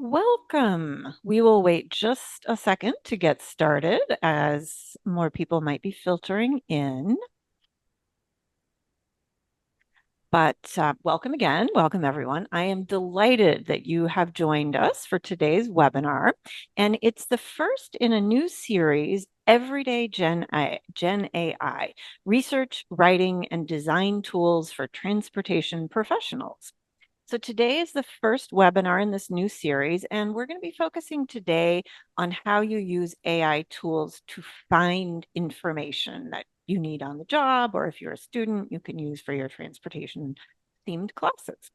Welcome. We will wait just a second to get started as more people might be filtering in. But welcome again. Welcome, everyone. I am delighted that you have joined us for today's webinar. And it's the first in a new series, Everyday Gen AI, Research, Writing, and Design Tools for Transportation Professionals. So today is the first webinar in this new series, and we're going to be focusing today on how you use AI tools to find information that you need on the job, or if you're a student, you can use for your transportation themed classes.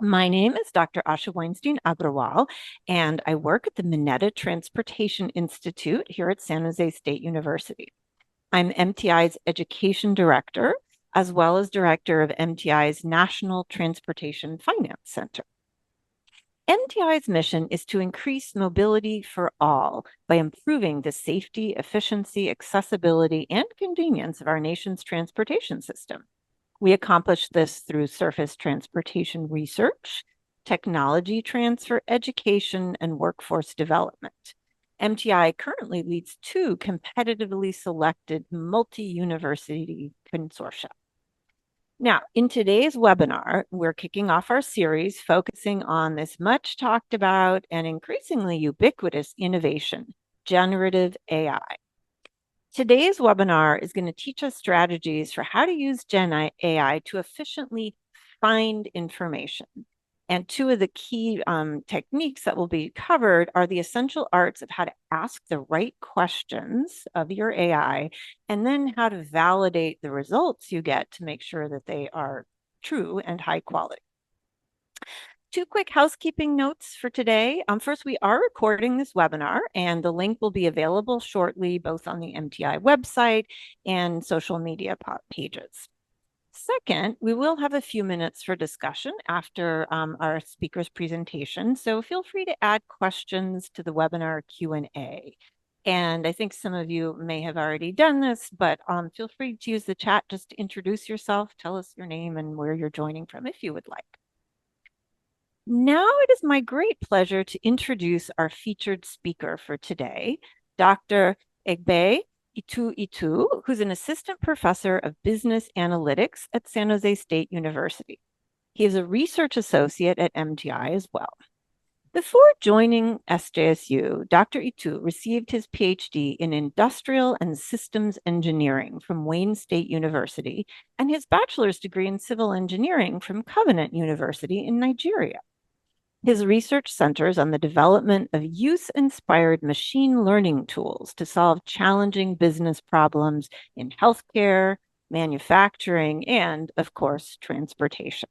My name is Dr. Asha Weinstein Agrawal, and I work at the Mineta Transportation Institute here at San Jose State University. I'm MTI's education director, as well as director of MTI's National Transportation Finance Center. MTI's mission is to increase mobility for all by improving the safety, efficiency, accessibility, and convenience of our nation's transportation system. We accomplish this through surface transportation research, technology transfer, education, and workforce development. MTI currently leads two competitively selected multi-university consortia. Now, in today's webinar, we're kicking off our series focusing on this much talked about and increasingly ubiquitous innovation, generative AI. Today's webinar is going to teach us strategies for how to use GenAI to efficiently find information. And two of the key techniques that will be covered are the essential arts of how to ask the right questions of your AI, and then how to validate the results you get to make sure that they are true and high quality. Two quick housekeeping notes for today. First, we are recording this webinar, and the link will be available shortly, both on the MTI website and social media pages. Second, we will have a few minutes for discussion after our speaker's presentation, so feel free to add questions to the webinar Q&A. And I think some of you may have already done this, but feel free to use the chat just to introduce yourself, tell us your name and where you're joining from if you would like. Now it is my great pleasure to introduce our featured speaker for today, Dr. Egbe-Etu Etu, who's an assistant professor of business analytics at San Jose State University. He is a research associate at MTI as well. Before joining SJSU, Dr. Etu received his PhD in industrial and systems engineering from Wayne State University and his bachelor's degree in civil engineering from Covenant University in Nigeria. His research centers on the development of use-inspired machine learning tools to solve challenging business problems in healthcare, manufacturing, and, of course, transportation.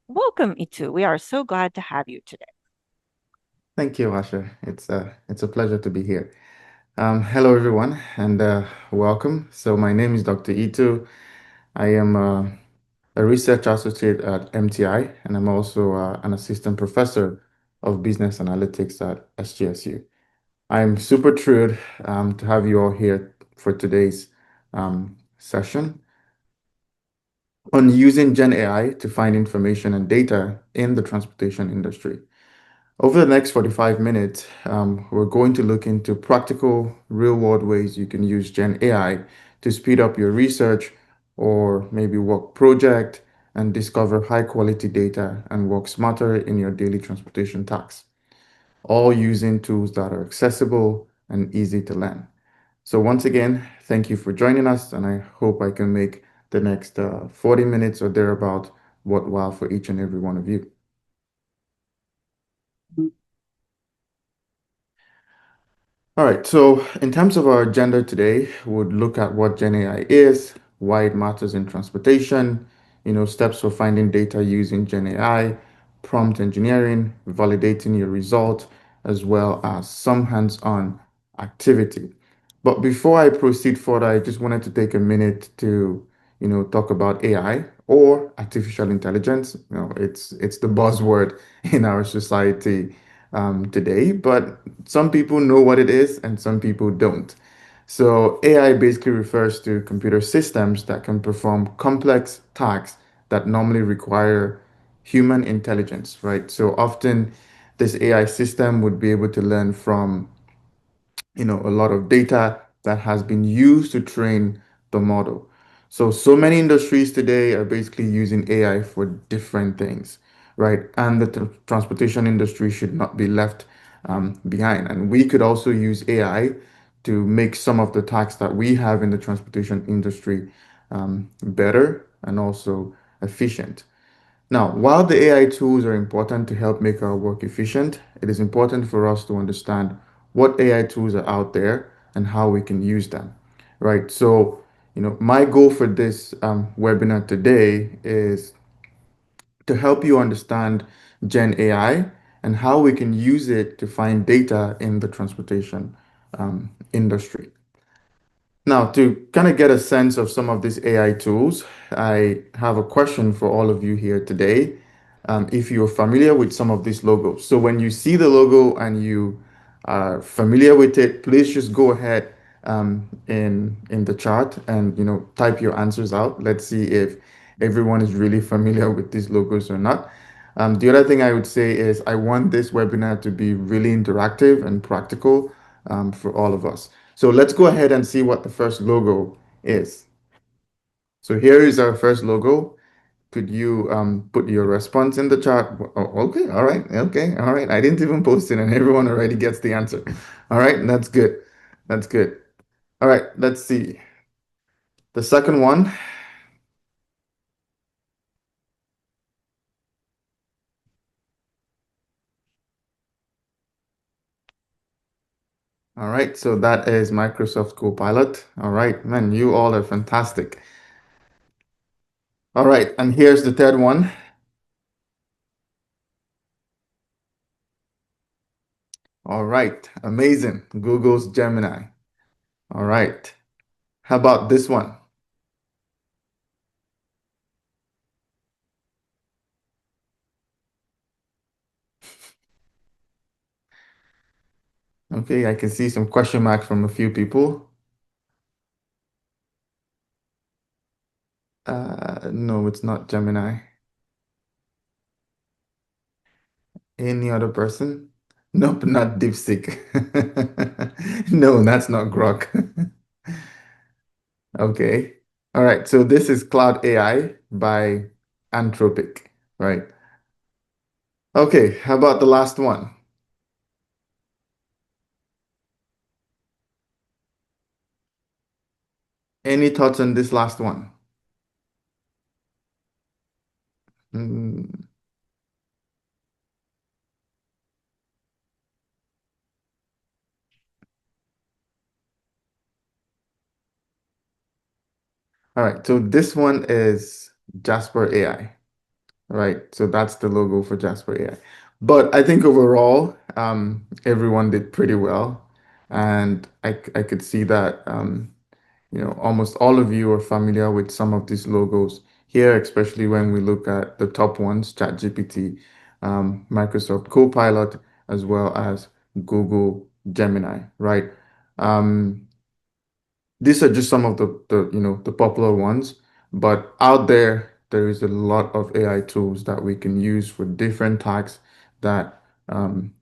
Welcome, Etu. We are so glad to have you today. Thank you, Asha. It's a pleasure to be here. Hello, everyone, and welcome. So my name is Dr. Etu. I am a research associate at MTI, and I'm also an assistant professor of business analytics at SJSU. I'm super thrilled to have you all here for today's session on using Gen AI to find information and data in the transportation industry. Over the next 45 minutes, we're going to look into practical, real-world ways you can use Gen AI to speed up your research or maybe work project and discover high-quality data and work smarter in your daily transportation tasks, all using tools that are accessible and easy to learn. So once again, thank you for joining us, and I hope I can make the next 40 minutes or thereabout worthwhile for each and every one of you. All right, so in terms of our agenda today, we'll look at what Gen AI is, why it matters in transportation, steps for finding data using Gen AI, prompt engineering, validating your result, as well as some hands-on activity. But before I proceed further, I just wanted to take a minute to, talk about AI or artificial intelligence. It's the buzzword in our society today, but some people know what it is and some people don't. So AI basically refers to computer systems that can perform complex tasks that normally require human intelligence, right? So often this AI system would be able to learn from a lot of data that has been used to train the model. So many industries today are basically using AI for different things, right? And the transportation industry should not be left behind. And we could also use AI to make some of the tasks that we have in the transportation industry better and also efficient. Now, while the AI tools are important to help make our work efficient, it is important for us to understand what AI tools are out there and how we can use them, right? So, my goal for this webinar today is to help you understand Gen AI and how we can use it to find data in the transportation industry. Now, to kind of get a sense of some of these AI tools, I have a question for all of you here today. If you're familiar with some of these logos. So when you see the logo and you are familiar with it, please just go ahead in the chart and type your answers out. Let's see if everyone is really familiar with these logos or not. The other thing I would say is I want this webinar to be really interactive and practical for all of us. So let's go ahead and see what the first logo is. So here is our first logo. Could you put your response in the chat? Oh, okay, all right, okay, all right. I didn't even post it and everyone already gets the answer. All right, that's good. That's good. All right, let's see. The second one. All right, so that is Microsoft Copilot. All right, man, you all are fantastic. All right, and here's the third one. All right, amazing. Google's Gemini. All right. How about this one? Okay, I can see some question marks from a few people. No, it's not Gemini. Any other person? Nope, not DeepSeek. No, that's not Grok. Okay. All right, so this is Cloud AI by Anthropic, right? Okay, how about the last one? Any thoughts on this last one? Mm, all right, so this one is Jasper AI. Right. So that's the logo for Jasper AI. But I think overall, everyone did pretty well. And I could see that, almost all of you are familiar with some of these logos here, especially when we look at the top ones, ChatGPT, Microsoft Copilot, as well as Google Gemini, right? Um, these are just some of the popular ones, but out there is a lot of AI tools that we can use for different tasks that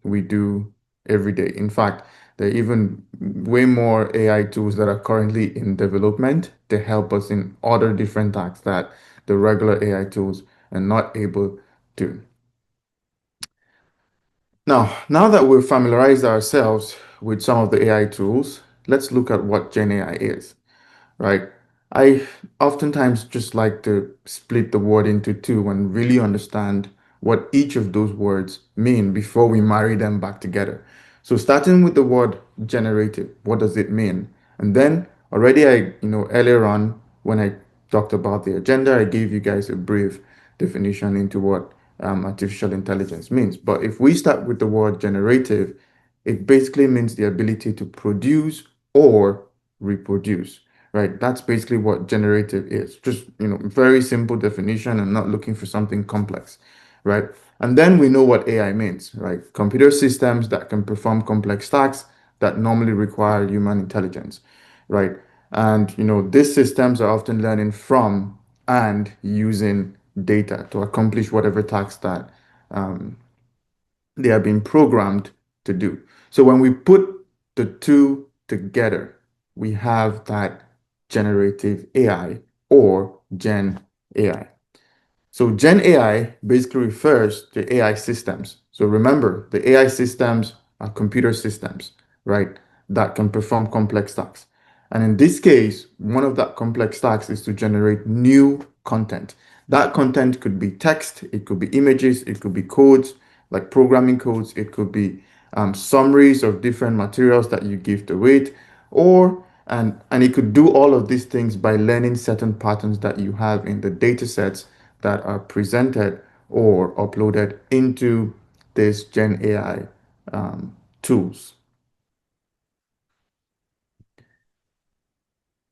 we do every day. In fact, there are even way more AI tools that are currently in development to help us in other different tasks that the regular AI tools are not able to. Now that we've familiarized ourselves with some of the AI tools, let's look at what GenAI is. Right? I oftentimes just like to split the word into two and really understand what each of those words mean before we marry them back together. So starting with the word generative, what does it mean? And then already earlier on when I talked about the agenda, I gave you guys a brief definition into what artificial intelligence means. But if we start with the word generative, it basically means the ability to produce or reproduce, right? That's basically what generative is. Just, very simple definition and not looking for something complex, right? And then we know what AI means, right? Computer systems that can perform complex tasks that normally require human intelligence, right? And, these systems are often learning from and using data to accomplish whatever task that they are being programmed to do. So when we put the two together, we have that generative AI or Gen AI. So Gen AI basically refers to AI systems. So remember, the AI systems are computer systems, right, that can perform complex tasks. And in this case, one of that complex tasks is to generate new content. That content could be text, it could be images, it could be codes, like programming codes, it could be summaries of different materials that you give to it, or and it could do all of these things by learning certain patterns that you have in the data sets that are presented or uploaded into this Gen AI tools.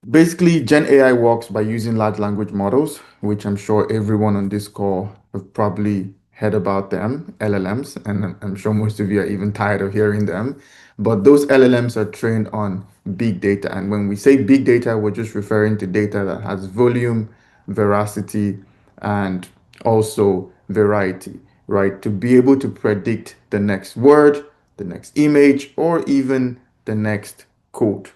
Basically, Gen AI works by using large language models, which I'm sure everyone on this call have probably heard about them, LLMs, and I'm sure most of you are even tired of hearing them. But those LLMs are trained on big data. And when we say big data, we're just referring to data that has volume, veracity, and also variety, right? To be able to predict the next word, the next image, or even the next code.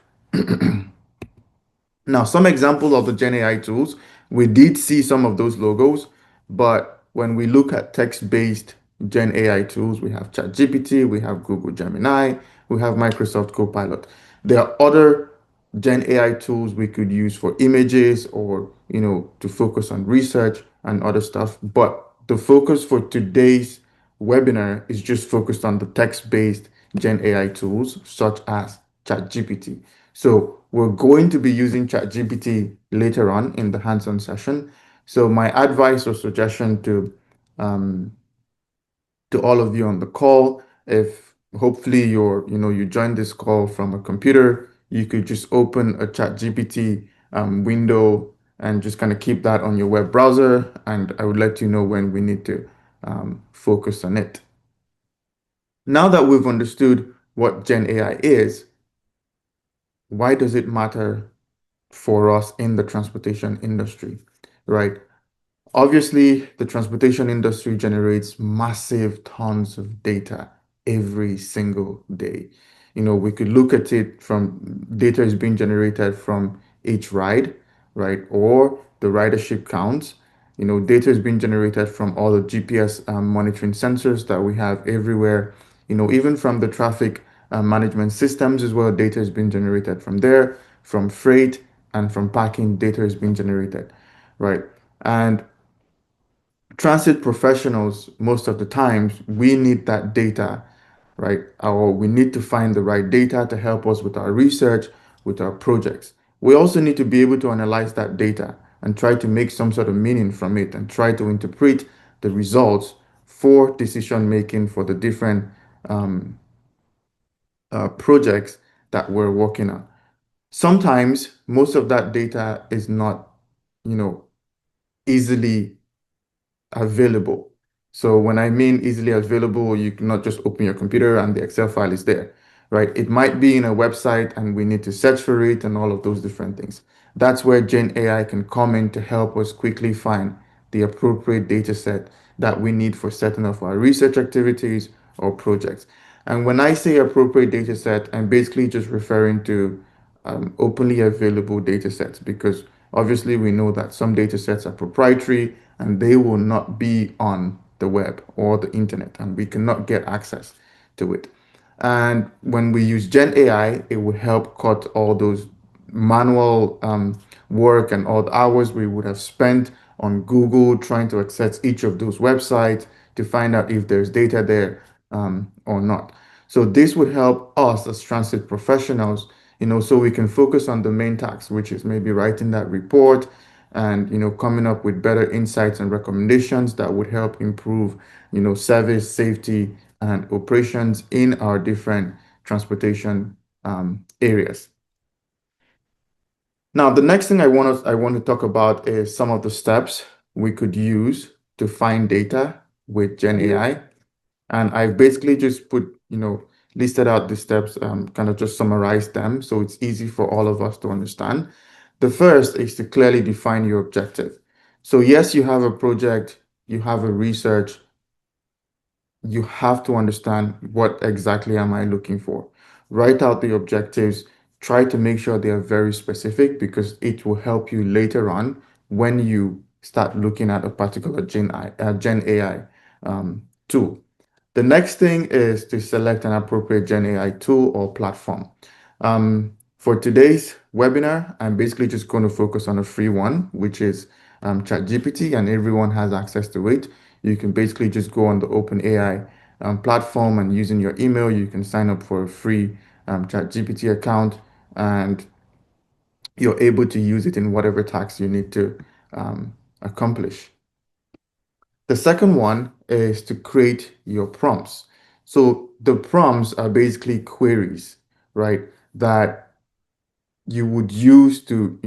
Now, some example of the Gen AI tools, we did see some of those logos, but when we look at text-based Gen AI tools, we have ChatGPT, we have Google Gemini, we have Microsoft Copilot. There are other Gen AI tools we could use for images or, to focus on research and other stuff. But the focus for today's webinar is just focused on the text-based Gen AI tools such as ChatGPT. So we're going to be using ChatGPT later on in the hands-on session. So my advice or suggestion to all of you on the call, if hopefully you joined this call from a computer, you could just open a ChatGPT window and just kind of keep that on your web browser, and I would let you know when we need to focus on it. Now that we've understood what Gen AI is, why does it matter for us in the transportation industry, right? Obviously, the transportation industry generates massive tons of data every single day. We could look at it from data is being generated from each ride, right? Or the ridership counts. Data is being generated from all the GPS monitoring sensors that we have everywhere. Even from the traffic management systems as well, data is being generated from there, from freight and from parking, data is being generated, right? And transit professionals, most of the times, we need that data, right? Or we need to find the right data to help us with our research, with our projects. We also need to be able to analyze that data and try to make some sort of meaning from it and try to interpret the results for decision making for the different um, projects that we're working on. Sometimes most of that data is not, you know, easily available. So when I mean easily available, you cannot just open your computer and the Excel file is there, right? It might be in a website and we need to search for it and all of those different things. That's where Gen AI can come in to help us quickly find the appropriate data set that we need for certain of our research activities or projects. And when I say appropriate data set, I'm basically just referring to openly available data sets because obviously we know that some data sets are proprietary and they will not be on the web or the internet and we cannot get access to it. And when we use Gen AI, it will help cut all those manual work and all the hours we would have spent on Google trying to access each of those websites to find out if there's data there or not. So this would help us as transit professionals, so we can focus on the main task, which is maybe writing that report and, coming up with better insights and recommendations that would help improve, service, safety, and operations in our different transportation areas. Now, the next thing I want to talk about is some of the steps we could use to find data with Gen AI. And I've basically just listed out the steps, kind of just summarized them so it's easy for all of us to understand. The first is to clearly define your objective. So yes, you have a project, you have a research, you have to understand what exactly am I looking for. Write out the objectives, try to make sure they are very specific because it will help you later on when you start looking at a particular Gen AI tool. The next thing is to select an appropriate Gen AI tool or platform. For today's webinar, I'm basically just going to focus on a free one, which is ChatGPT, and everyone has access to it. You can basically just go on the OpenAI platform, and using your email, you can sign up for a free ChatGPT account, and you're able to use it in whatever task you need to accomplish. The second one is to create your prompts. So the prompts are basically queries, right? That you would use to,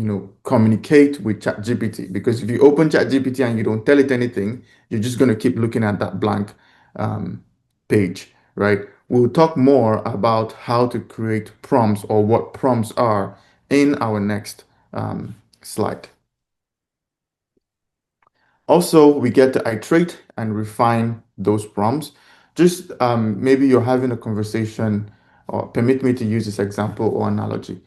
communicate with ChatGPT. Because if you open ChatGPT and you don't tell it anything, you're just going to keep looking at that blank um, page, right? We'll talk more about how to create prompts or what prompts are in our next slide. Also, we get to iterate and refine those prompts. Just maybe you're having a conversation, or permit me to use this example or analogy.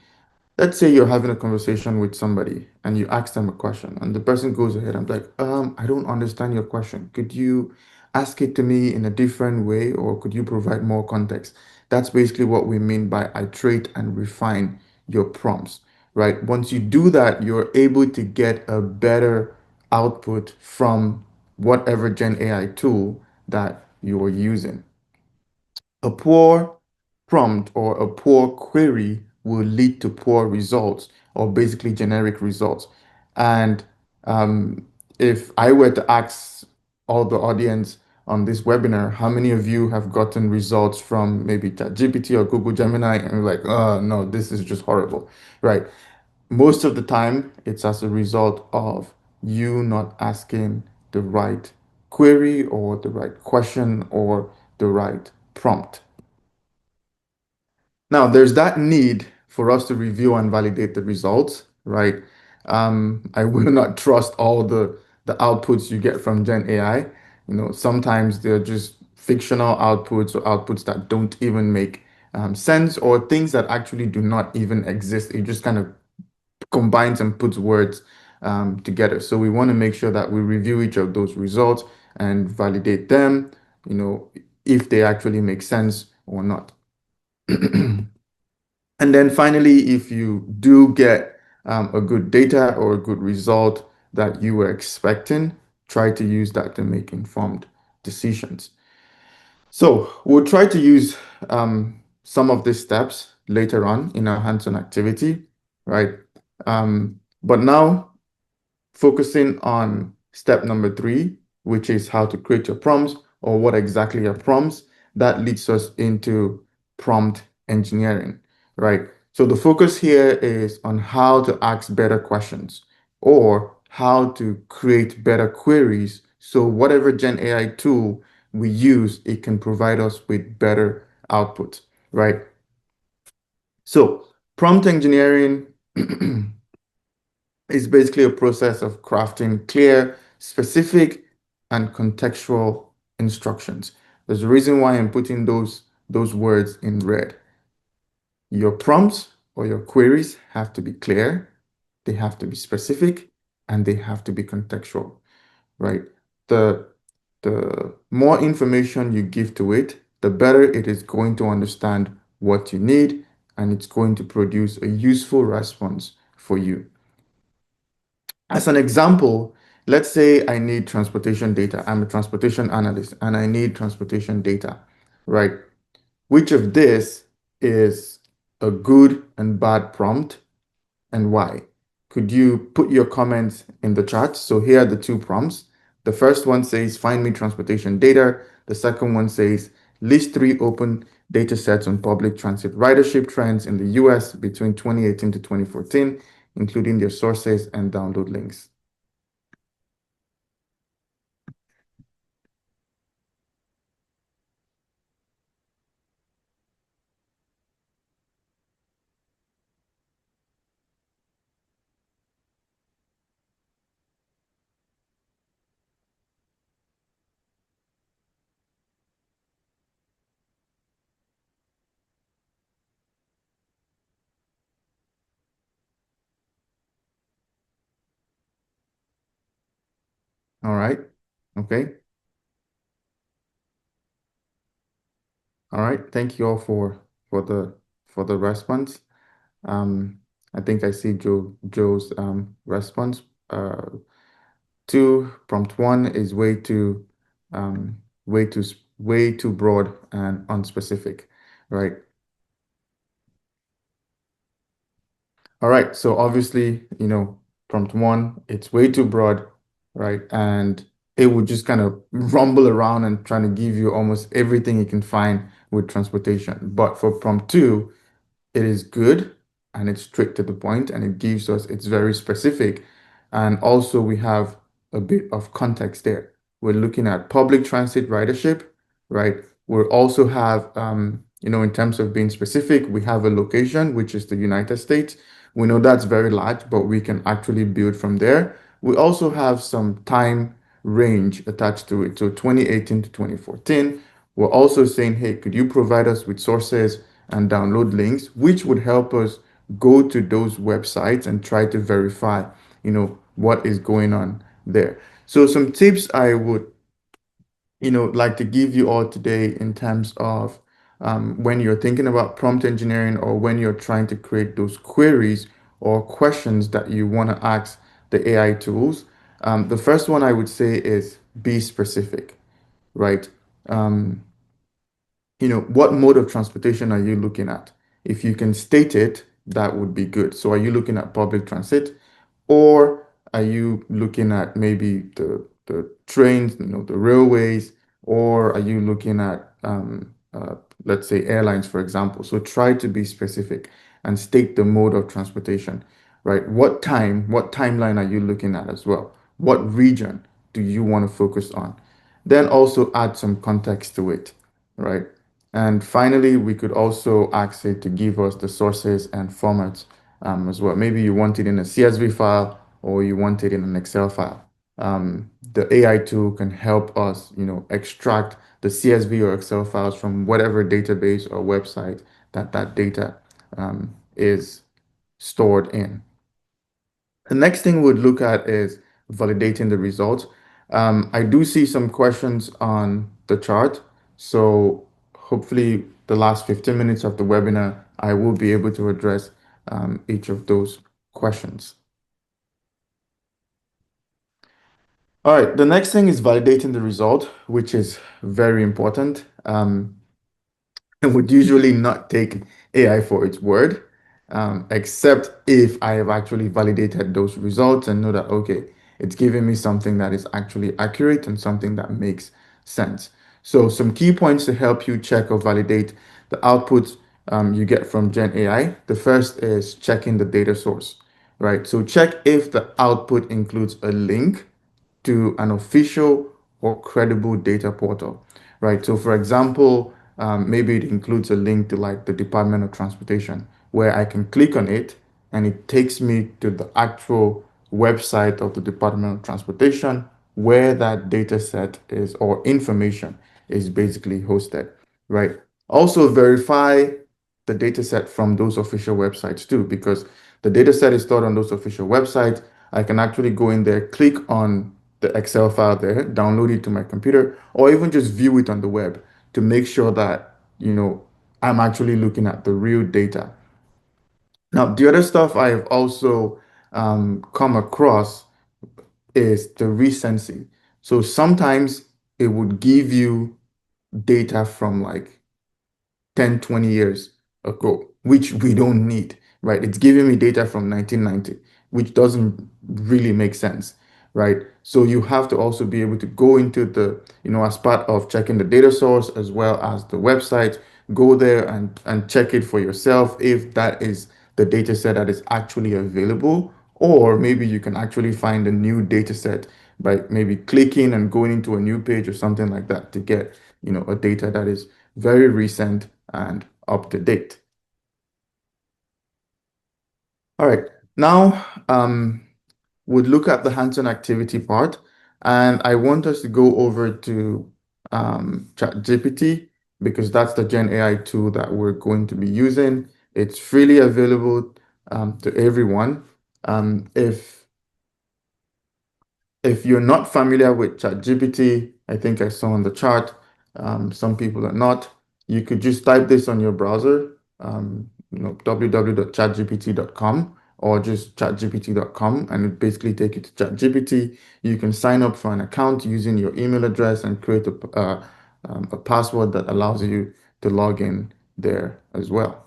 Let's say you're having a conversation with somebody and you ask them a question, and the person goes ahead and like, I don't understand your question. Could you ask it to me in a different way, or could you provide more context? That's basically what we mean by iterate and refine your prompts, right? Once you do that, you're able to get a better output from whatever Gen AI tool that you are using. A poor prompt or a poor query will lead to poor results or basically generic results. And um, if I were to ask all the audience on this webinar, how many of you have gotten results from maybe ChatGPT or Google Gemini and you're like, oh no, this is just horrible, right? Most of the time, it's as a result of you not asking the right query or the right question or the right prompt. Now, there's that need for us to review and validate the results, right? I will not trust all the outputs you get from Gen AI. Sometimes they're just fictional outputs or outputs that don't even make sense or things that actually do not even exist. It just kind of combines and puts words together. So we want to make sure that we review each of those results and validate them, you know, if they actually make sense or not. And then finally, if you do get a good data or a good result that you were expecting, try to use that to make informed decisions. So we'll try to use some of these steps later on in our hands-on activity, right? But now focusing on step number 3, which is how to create your prompts or what exactly are prompts, that leads us into prompt engineering, right? So the focus here is on how to ask better questions or how to create better queries. So whatever Gen AI tool we use, it can provide us with better output, right? So prompt engineering is basically a process of crafting clear, specific, and contextual instructions. There's a reason why I'm putting those words in red. Your prompts or your queries have to be clear, they have to be specific, and they have to be contextual, right? The the more information you give to it, the better it is going to understand what you need, and it's going to produce a useful response for you. As an example, let's say I need transportation data. I'm a transportation analyst and I need transportation data, right? Which of this is a good and bad prompt and why? Could you put your comments in the chat? So here are the two prompts. The first one says, find me transportation data. The second one says, list 3 open data sets on public transit ridership trends in the US between 2018 to 2014, including their sources and download links. All right. Okay. All right. Thank you all for the for the response. Um, I think I see Joe's response. Uh, Two, prompt one is way too broad and unspecific, right? All right, so obviously, prompt one, it's way too broad, right? And it would just kind of rumble around and trying to give you almost everything you can find with transportation. But for prompt two, it is good and it's straight to the point and it gives us, it's very specific. And also we have a bit of context there. We're looking at public transit ridership, right? We also have, in terms of being specific, we have a location, which is the United States. We know that's very large, but we can actually build from there. We also have some time range attached to it. So 2018 to 2014. We're also saying, hey, could you provide us with sources and download links, which would help us go to those websites and try to verify, what is going on there. So some tips I would, like to give you all today in terms of when you're thinking about prompt engineering or when you're trying to create those queries or questions that you want to ask the AI tools. The first one I would say is be specific, right? Um, what mode of transportation are you looking at? If you can state it, that would be good. So are you looking at public transit or are you looking at maybe the trains, the railways, or are you looking at let's say airlines, for example? So try to be specific and state the mode of transportation, right? What timeline are you looking at as well? What region do you want to focus on? Then also add some context to it, right? And finally, we could also ask it to give us the sources and formats as well. Maybe you want it in a CSV file or you want it in an Excel file. The AI tool can help us, extract the CSV or Excel files from whatever database or website that data is stored in. The next thing we'd look at is validating the results. I do see some questions on the chart. So hopefully the last 15 minutes of the webinar, I will be able to address each of those questions. All right, the next thing is validating the result, which is very important. And would usually not take AI for its word, except if I have actually validated those results and know that, okay, it's giving me something that is actually accurate and something that makes sense. So some key points to help you check or validate the output you get from Gen AI. The first is checking the data source, right? So check if the output includes a link to an official or credible data portal, right? So, for example, maybe it includes a link to like the Department of Transportation where I can click on it and it takes me to the actual website of the Department of Transportation where that data set is or information is basically hosted, right? Also verify the data set from those official websites too, because the data set is stored on those official websites. I can actually go in there, click on the Excel file there, download it to my computer, or even just view it on the web to make sure that, I'm actually looking at the real data. Now, the other stuff I have also come across is the recency. So sometimes it would give you data from like 10, 20 years ago, which we don't need, right? It's giving me data from 1990, which doesn't really make sense, right? So you have to also be able to go into the, as part of checking the data source as well as the website, go there and check it for yourself if that is the data set that is actually available, or maybe you can actually find a new data set by maybe clicking and going into a new page or something like that to get, a data that is very recent and up to date. All right, now we'll look at the hands-on activity part, and I want us to go over to ChatGPT because that's the Gen AI tool that we're going to be using. It's freely available to everyone. If If you're not familiar with ChatGPT, I think I saw on the chart, some people are not. You could just type this on your browser, www.chatgpt.com or just chatgpt.com, and it basically take you to ChatGPT. You can sign up for an account using your email address and create a password that allows you to log in there as well.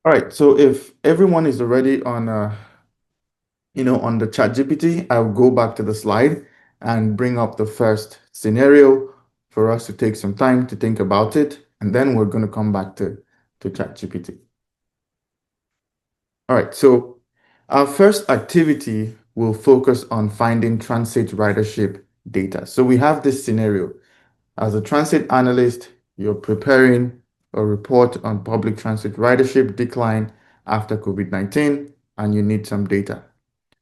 All right, so if everyone is already on on the chat GPT, I'll go back to the slide and bring up the first scenario for us to take some time to think about it. And then we're going to come back to chat GPT. All right, so our first activity will focus on finding transit ridership data. So we have this scenario. As a transit analyst, you're preparing a report on public transit ridership decline after COVID-19, and you need some data,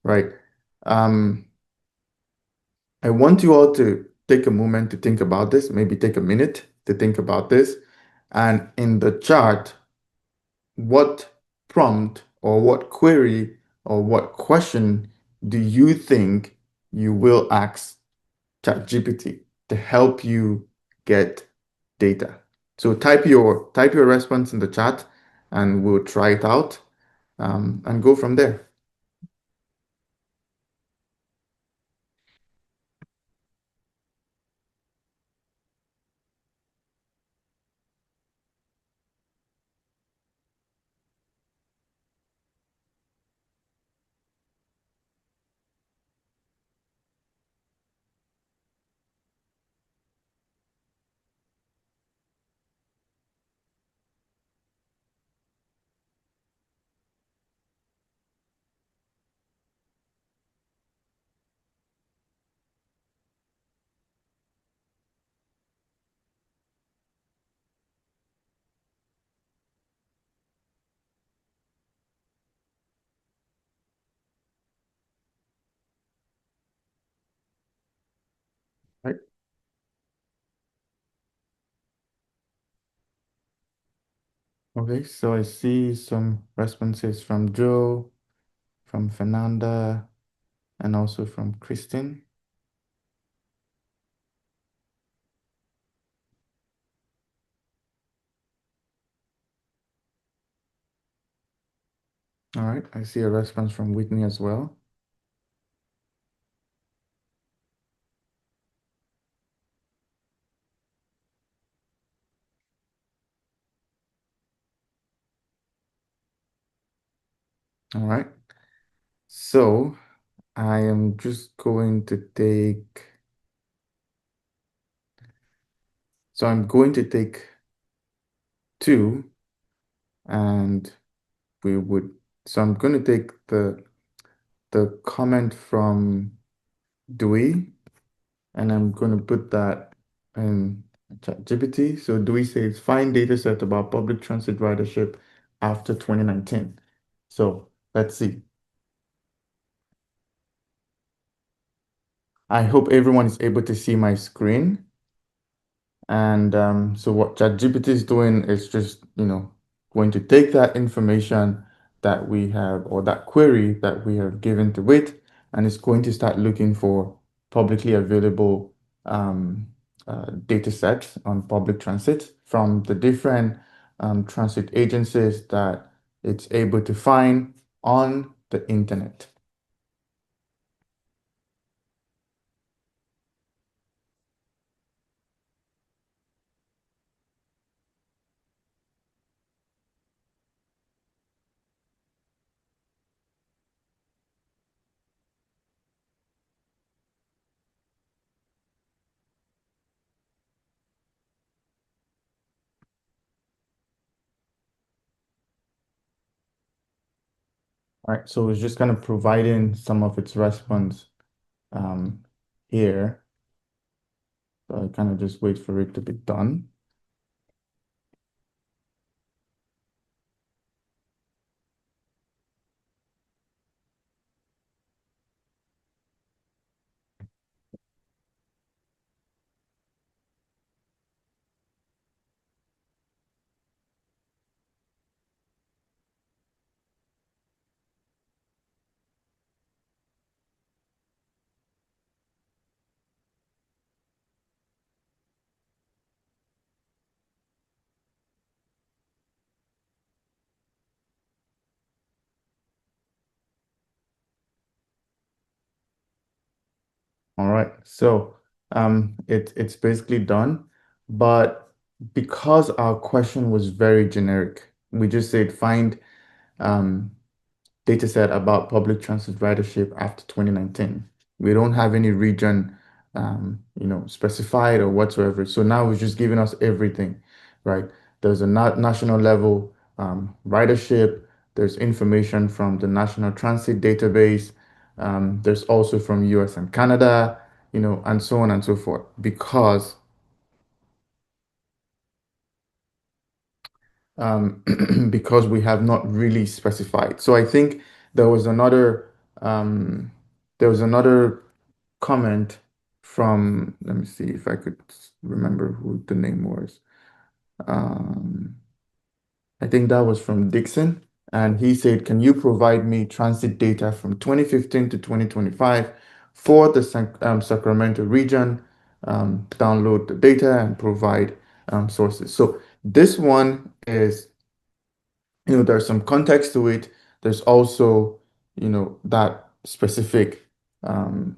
right? Um, I want you all to take a moment to think about this, maybe take a minute to think about this. And in the chart, what prompt or what query or what question do you think you will ask ChatGPT to help you get data? So type your response in the chat and we'll try it out and go from there. Right? Okay, so I see some responses from Joe, from Fernanda, and also from Kristen. All right, I see a response from Whitney as well. All right, so I am just going to take, so I'm going to take two and we would, so I'm going to take the comment from Dewey and I'm going to put that in ChatGPT. So Dewey says, find data set about public transit ridership after 2019. So let's see. I hope everyone is able to see my screen. And so what ChatGPT is doing is just, going to take that information that we have or that query that we have given to it, and it's going to start looking for publicly available data sets on public transit from the different transit agencies that it's able to find on the internet. All right, so it's just kind of providing some of its response um, here. So I kind of just wait for it to be done. All right. So it's basically done, but because our question was very generic, we just said find um data set about public transit ridership after 2019. We don't have any region, specified or whatsoever. So now it's just giving us everything, right? There's a national level ridership. There's information from the National Transit Database. There's also from US and Canada, and so on and so forth. Um, because we have not really specified. So I think there was another um, there was another comment from, let me see if I could remember who the name was. Um, I think that was from Dixon, and he said, "Can you provide me transit data from 2015 to 2025 for the Sacramento region? Download the data and provide sources." So this one is, there's some context to it. There's also, that specific um,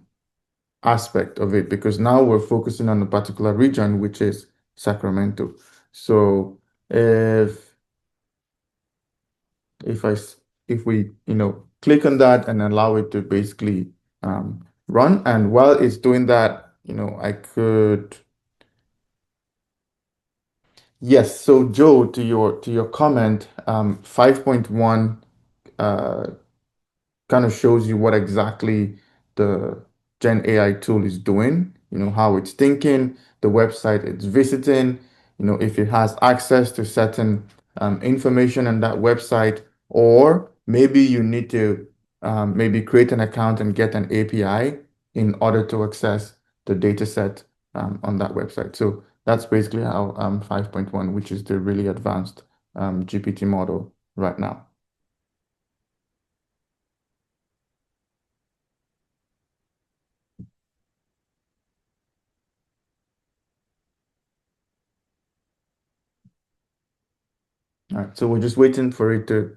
aspect of it because now we're focusing on a particular region, which is Sacramento. So if if I s- if we click on that and allow it to basically run, and while it's doing that, I could, yes. So Joe, to your comment, 5.1 kind of shows you what exactly the Gen AI tool is doing, how it's thinking, the website it's visiting, if it has access to certain information on that website, or maybe you need to maybe create an account and get an API in order to access the data set on that website. So that's basically how 5.1, which is the really advanced GPT model right now. All right, so we're just waiting for it to.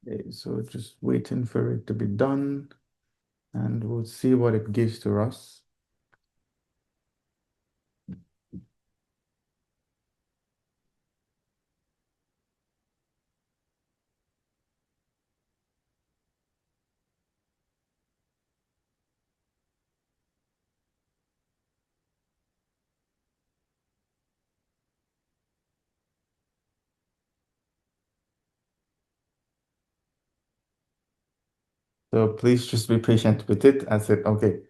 Okay, so just waiting for it to be done, and we'll see what it gives to us. So please just be patient with it. I said, okay,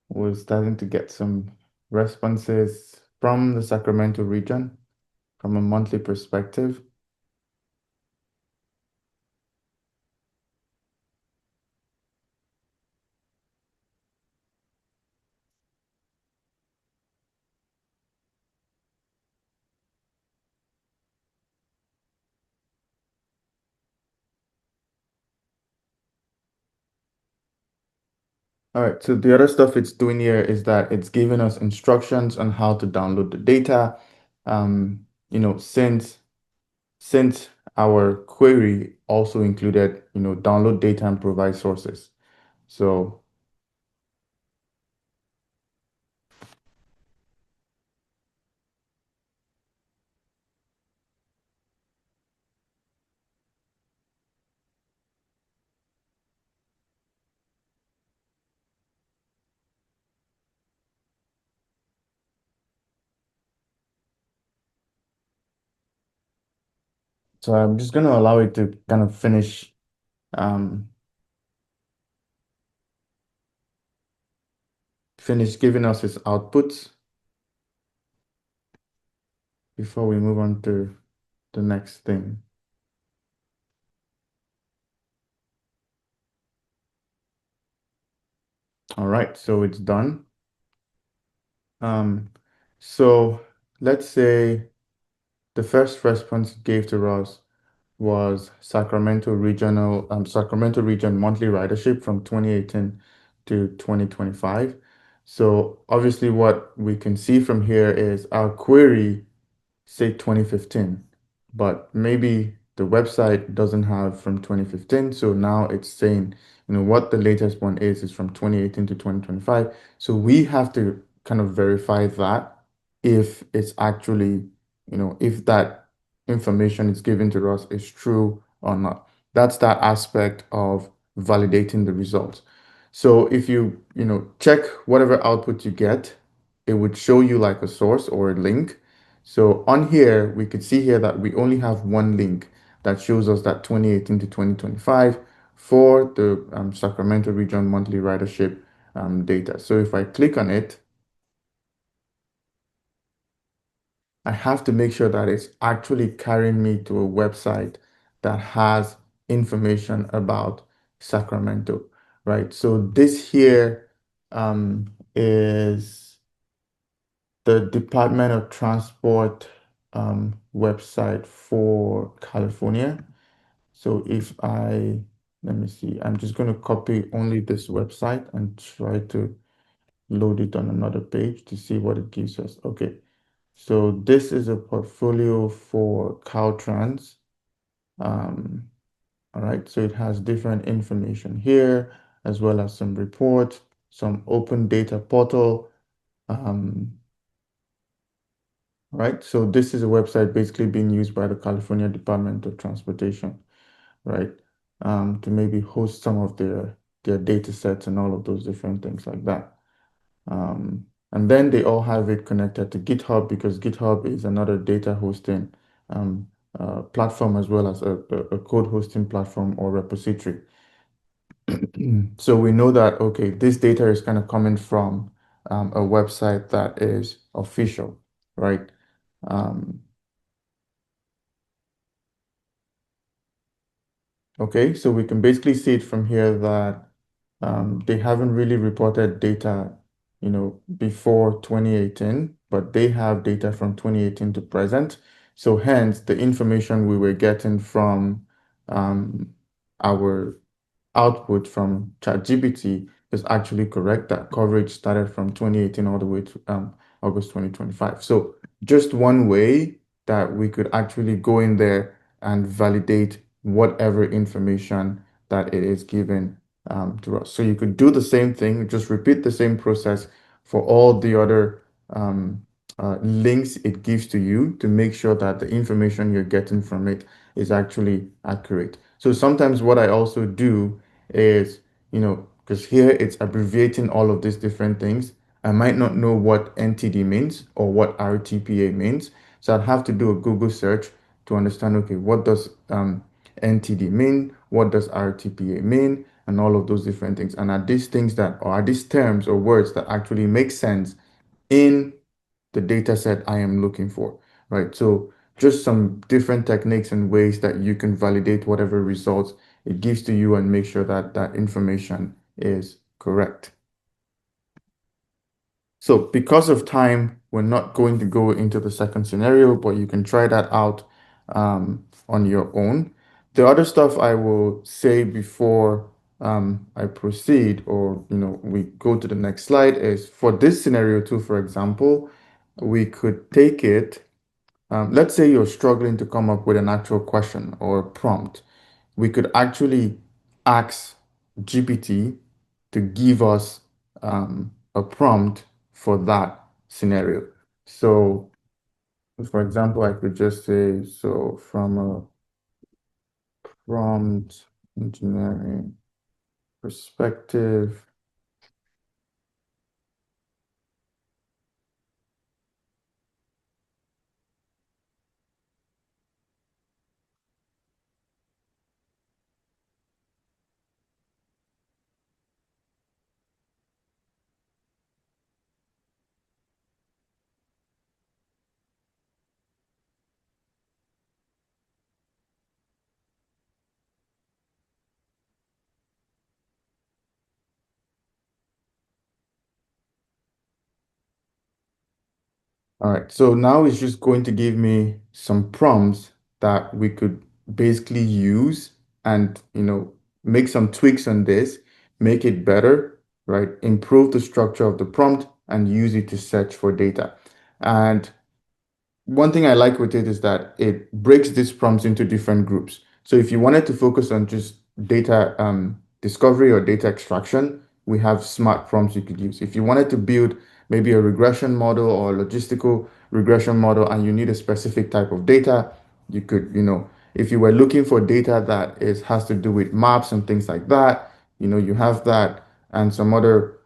we're starting to get some responses from the Sacramento region from a monthly perspective. All right, so the other stuff it's doing here is that it's giving us instructions on how to download the data. Since our query also included, download data and provide sources. So So I'm just going to allow it to kind of um, finish giving us its outputs before we move on to the next thing. All right, so it's done. Um, so let's say the first response it gave to us was Sacramento region monthly ridership from 2018 to 2025. So obviously what we can see from here is our query say 2015, but maybe the website doesn't have from 2015. So now it's saying, what the latest one is from 2018 to 2025. So we have to kind of verify that if it's actually, if that information is given to us is true or not. That's that aspect of validating the results. So if check whatever output you get, it would show you like a source or a link. So on here, we could see here that we only have one link that shows us that 2018 to 2025 for the Sacramento region monthly ridership data. So if I click on it, I have to make sure that it's actually carrying me to a website that has information about Sacramento, right? So this here is the Department of Transport website for California. So if let me see, I'm just going to copy only this website and try to load it on another page to see what it gives us. Okay, so this is a portfolio for Caltrans. Um, all right, so it has different information here, as well as some reports, some open data portal. Um, right? So this is a website basically being used by the California Department of Transportation, right? To maybe host some of their data sets and all of those different things like that. And then they all have it connected to GitHub because GitHub is another data hosting um, platform as well as a code hosting platform or repository. So we know that, okay, this data is kind of coming from a website that is official, right? Um, Okay, so we can basically see it from here that they haven't really reported data, before 2018, but they have data from 2018 to present. So hence, the information we were getting from our output from ChatGPT is actually correct. That coverage started from 2018 all the way to August 2025. So just one way that we could actually go in there and validate whatever information that it is given to us. So you could do the same thing, just repeat the same process for all the other links it gives to you to make sure that the information you're getting from it is actually accurate. So sometimes what I also do is, because here it's abbreviating all of these different things. I might not know what NTD means or what RTPA means. So I'd have to do a Google search to understand, okay, what does NTD mean? What does RTPA mean? And all of those different things. And are these things or are these terms or words that actually make sense in the data set I am looking for, right? So just some different techniques and ways that you can validate whatever results it gives to you and make sure that that information is correct. So because of time, we're not going to go into the second scenario, but you can try that out on your own. The other stuff I will say before I proceed or we go to the next slide is for this scenario too, for example, we could take it. Let's say you're struggling to come up with an actual question or prompt. We could actually ask GPT to give us a prompt for that scenario. So, for example, I could just say, so from a prompt engineering perspective, All right, so now it's just going to give me some prompts that we could basically use and, make some tweaks on this, make it better, right? Improve the structure of the prompt and use it to search for data. And one thing I like with it is that it breaks these prompts into different groups. So if you wanted to focus on just data discovery or data extraction, we have smart prompts you could use. If you wanted to build maybe a regression model or a logistical regression model and you need a specific type of data, you could, if you were looking for data that has to do with maps and things like that, you have that and some other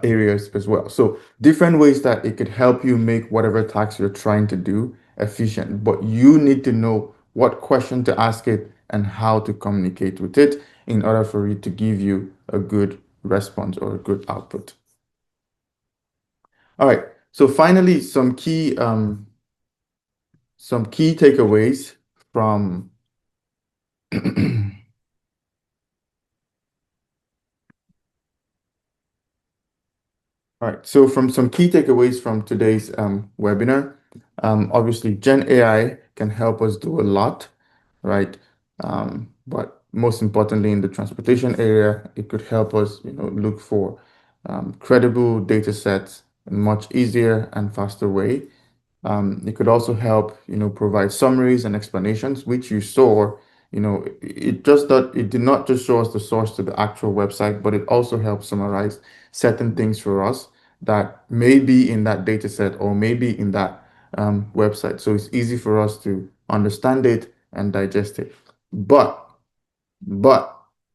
areas as well. So different ways that it could help you make whatever task you're trying to do efficient, but you need to know what question to ask it and how to communicate with it in order for it to give you a good response or a good output. All right. So finally, some key takeaways from All right, so from some key takeaways from today's webinar, obviously Gen AI can help us do a lot, right? But most importantly, in the transportation area, it could help us, look for credible data sets in a much easier and faster way. It could also help, provide summaries and explanations, which you saw, it did not just show us the source to the actual website, but it also helps summarize certain things for us that may be in that data set or maybe in that website. So it's easy for us to understand it and digest it. But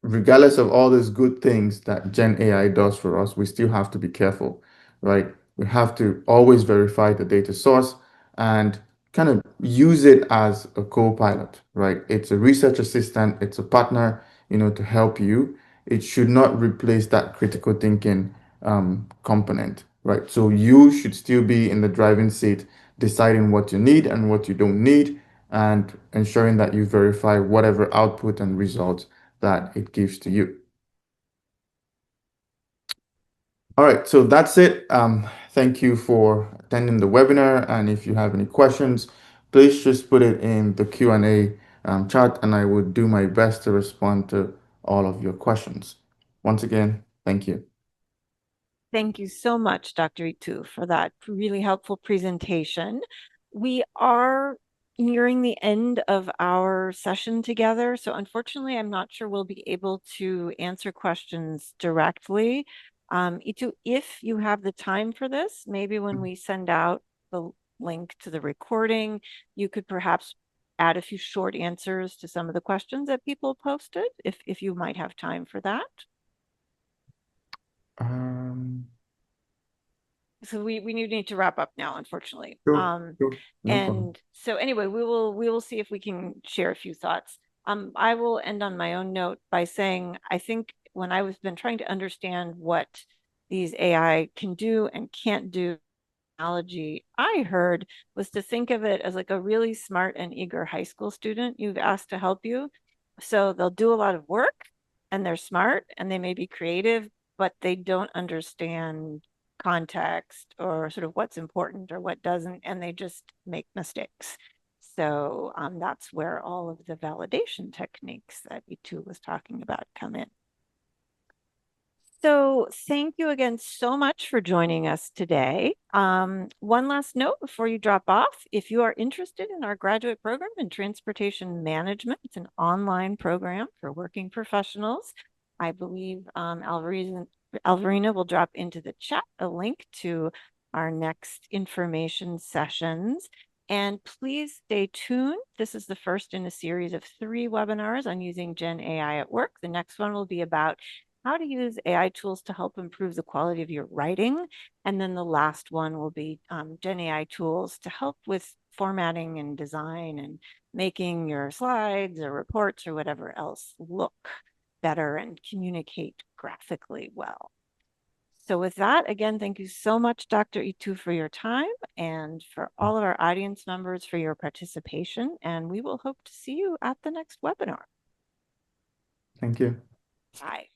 regardless of all these good things that Gen AI does for us, we still have to be careful, right? We have to always verify the data source and kind of use it as a co-pilot, right? It's a research assistant, it's a partner, to help you. It should not replace that critical thinking component, right? So you should still be in the driving seat, deciding what you need and what you don't need, and ensuring that you verify whatever output and results that it gives to you. All right, so that's it. Thank you for attending the webinar. And if you have any questions, please just put it in the Q&A chat, and I would do my best to respond to all of your questions. Once again, thank you. Thank you so much, Dr. Etu, for that really helpful presentation. We are nearing the end of our session together, so unfortunately, I'm not sure we'll be able to answer questions directly. Etu, if you have the time for this, maybe when we send out the link to the recording, you could perhaps add a few short answers to some of the questions that people posted, if you might have time for that. Um, So we need to wrap up now, unfortunately. sure, sure, no problem. And so anyway, we will see if we can share a few thoughts. I will end on my own note by saying I think when I was been trying to understand what these AI can do and can't do, analogy I heard was to think of it as like a really smart and eager high school student you've asked to help you. So they'll do a lot of work and they're smart and they may be creative, but they don't understand context or sort of what's important or what doesn't, and they just make mistakes. So that's where all of the validation techniques that Etu was talking about come in. So thank you again so much for joining us today. One last note before you drop off, if you are interested in our graduate program in transportation management, it's an online program for working professionals. I believe Alvarina will drop into the chat a link to our next information sessions. And please stay tuned. This is the first in a series of 3 webinars on using Gen AI at work. The next one will be about how to use AI tools to help improve the quality of your writing. And then the last one will be Gen AI tools to help with formatting and design and making your slides or reports or whatever else look better and communicate graphically well. So with that, again, thank you so much, Dr. Etu, for your time and for all of our audience members for your participation. And we will hope to see you at the next webinar. Thank you. Bye.